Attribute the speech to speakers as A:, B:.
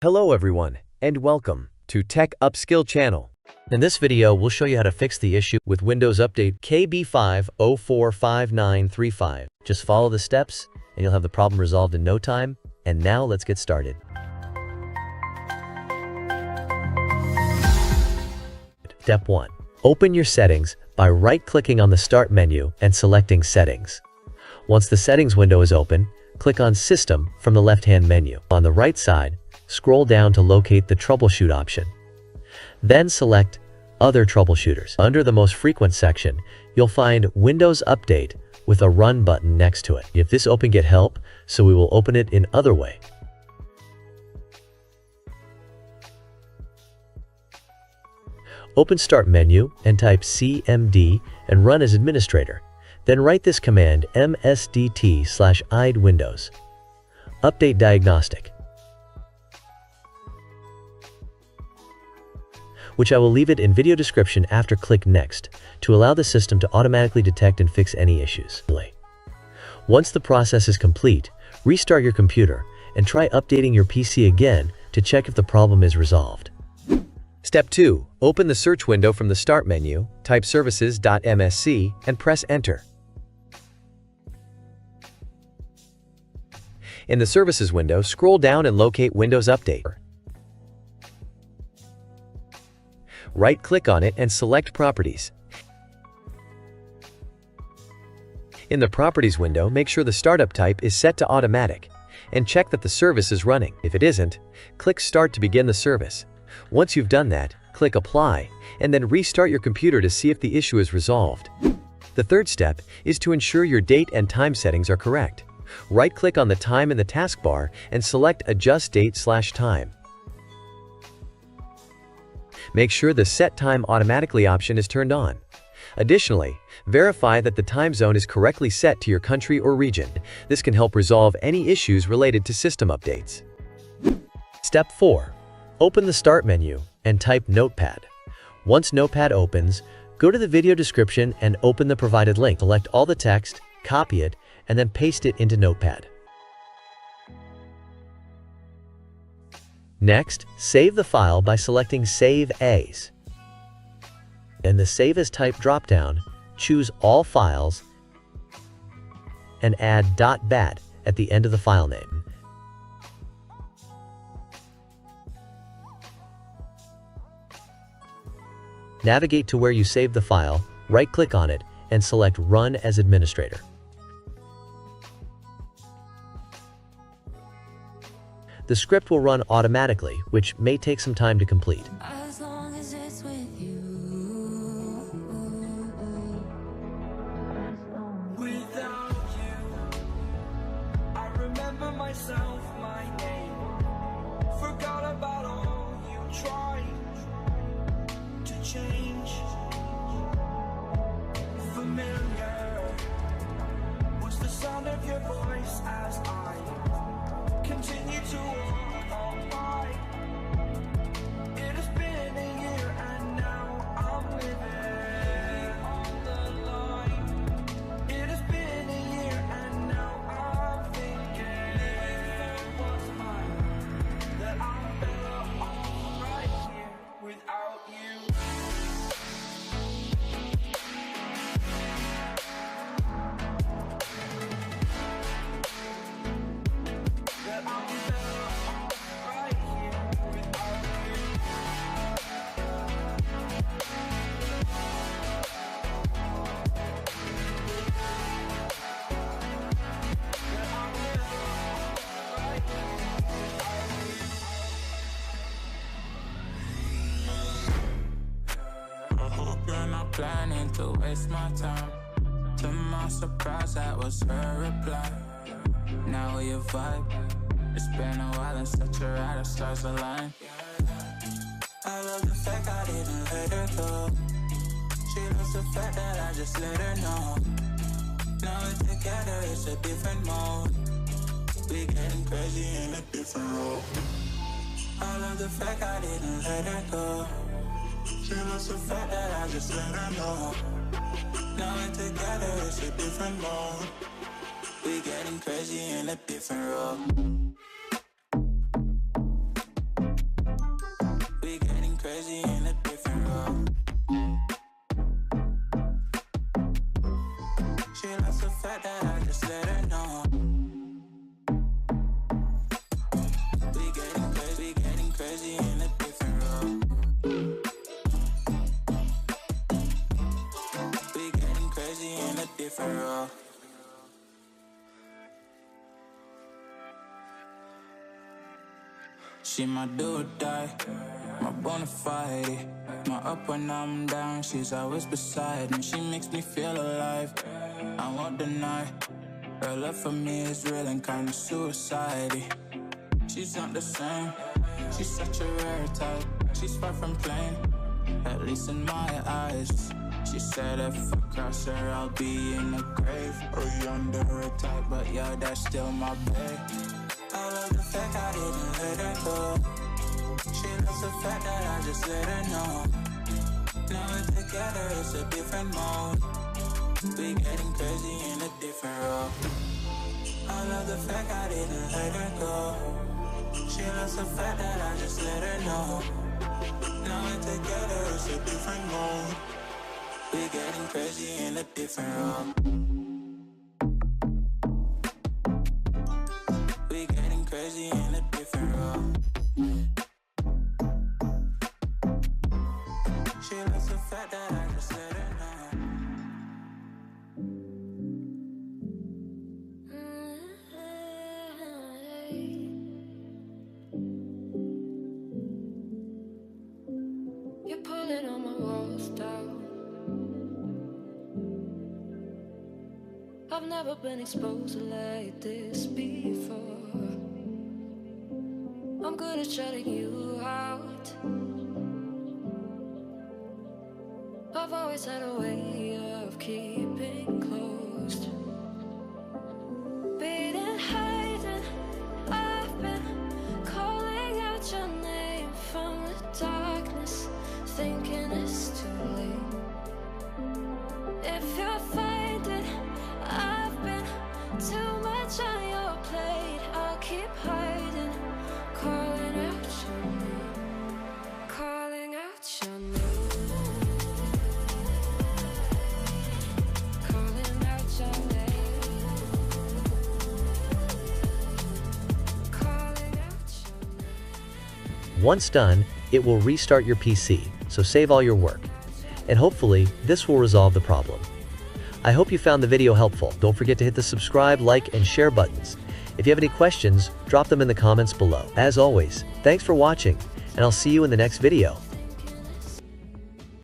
A: Hello everyone, and welcome to Tech Upskill channel. In this video, we'll show you how to fix the issue with Windows Update KB5045935. Just follow the steps, and you'll have the problem resolved in no time. And now let's get started. Step 1. Open your settings by right-clicking on the Start menu and selecting Settings. Once the Settings window is open, click on System from the left-hand menu. On the right side, scroll down to locate the Troubleshoot option. Then select Other Troubleshooters. Under the Most Frequent section, you'll find Windows Update with a Run button next to it. If this open, get help, so we will open it in other way. Open Start menu and type cmd and run as administrator. Then write this command msdt/id Windows Update Diagnostic, which I will leave it in video description after. Click Next to allow the system to automatically detect and fix any issues. Once the process is complete, restart your computer and try updating your PC again to check if the problem is resolved. Step 2. Open the search window from the Start menu, type services.msc and press Enter. In the Services window, scroll down and locate Windows Update. Right-click on it and select Properties. In the Properties window, make sure the startup type is set to Automatic and check that the service is running. If it isn't, click Start to begin the service. Once you've done that, click Apply and then restart your computer to see if the issue is resolved. The third step is to ensure your date and time settings are correct. Right-click on the time in the taskbar and select Adjust Date/Time. Make sure the Set Time Automatically option is turned on. Additionally, verify that the time zone is correctly set to your country or region. This can help resolve any issues related to system updates. Step 4. Open the Start menu and type Notepad. Once Notepad opens, go to the video description and open the provided link. Select all the text, copy it, and then paste it into Notepad. Next, save the file by selecting Save As. In the Save As Type dropdown, choose All Files and add .bat at the end of the file name. Navigate to where you saved the file, right-click on it, and select Run as Administrator. The script will run automatically, which may take some time to complete.
B: As long as it's with you. Without you, I remember myself, my name. Forgot about all you tried to change. Familiar was the sound of your voice as I continue to walk on by. It has been a year and now I'm living on the line. It has been a year and now I'm thinking if it was mine, that I'm better off right here without you.
C: Planning to waste my time. To my surprise, that was her reply. Now we vibe. It's been a while and such a ride, the stars align. I love the fact I didn't let her go. She loves the fact that I just let her know. Now we're together, it's a different mode. We getting crazy in a different role. I love the fact I didn't let her go. She loves the fact that I just let her know. Now we're together, it's a different mode. We getting crazy in a different role. She my do or die, my bona fide. My up when I'm down, she's always beside me. She makes me feel alive, I won't deny. Her love for me is real and kinda suicide-y. She's not the same, she's such a rare type. She's far from plain, at least in my eyes. She said if I cross her, I'll be in the grave or under her type, but yeah, that's still my babe. I love the fact I didn't let her go. She loves the fact that I just let her know. Now we're together, it's a different mode. We getting crazy in a different role. I love the fact I didn't let her go. She loves the fact that I just let her know. Now we're together, it's a different mode. We getting crazy in a different role. We getting crazy in a different role. She loves the fact that I just let her know.
D: You're pulling on my walls down. I've never been exposed like this before. I'm good at shutting you out. I've always had a way of keeping closed. Beating, hiding, I've been calling out your name from the darkness, thinking it's too late. If you're finding I've been too much on your plate, I'll keep hiding, calling out your name, calling out your name, calling out your name, calling out your name.
A: Once done, it will restart your PC, so save all your work. And hopefully, this will resolve the problem. I hope you found the video helpful. Don't forget to hit the subscribe, like, and share buttons. If you have any questions, drop them in the comments below. As always, thanks for watching, and I'll see you in the next video.